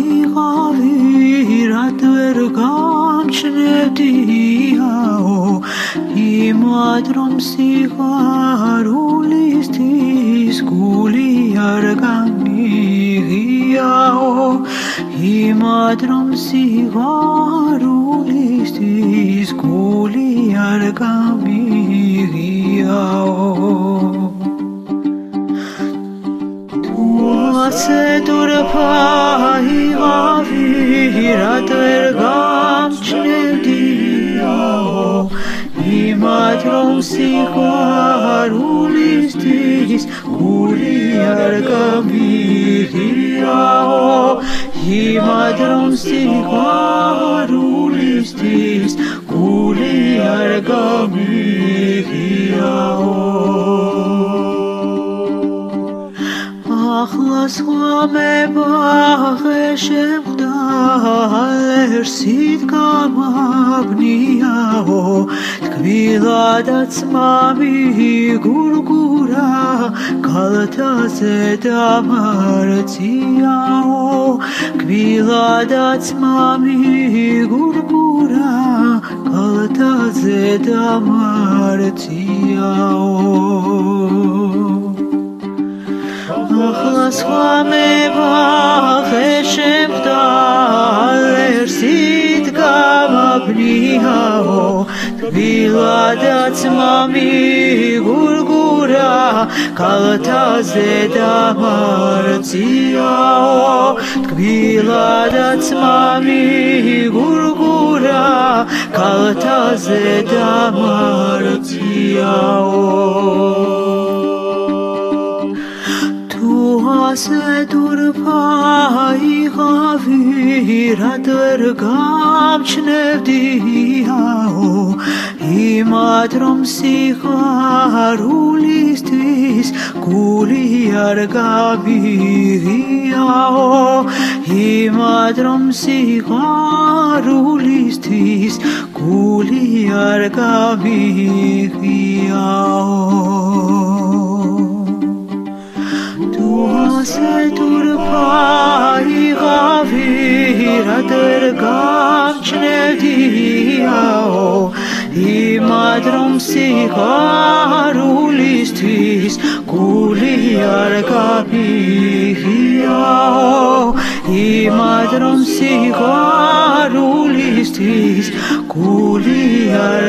იყავი რად ვერ გამჩნევდიაო იმად რომ სიხარულისთვის გული არ გამიღიაო იმად რომ სიხარულისთვის გული არ გამიღიაო იყავი რად ვერ გამჩნევდიაო იმად რომ სიხარულისთვის გული არ გამიღიაო იმად რომ სიხარულისთვის გული არ გამიღიაო ახლა სხვა მებაღე შემხდა ალერსით გამაბნიაო თკბილადაც მამიგურგურა კალთაზე დამარციაო თკბილადაც მამიგურგურა კალთაზე დამარციაო ახლა სხვა მებაღე შემხდა ალერსით გამაბნიაო თბილადაც მამიგურგურა კალთაზე დამარციაო თბილადაც მამიგურგურა კალთაზე დამარციაო ასე იყავი რად ვერ გამჩნევდიაო იმად რომ სიხარულისთვის გული არ გამიღიაო იმად რომ სიხარულისთვის გული არ გამიღიაო ასე იყავი რად ვერ გამჩნევდიაო იმად რომ სიხარულისთვის გული არ გამიღიაო იმად რომ სიხარულისთვის გული არ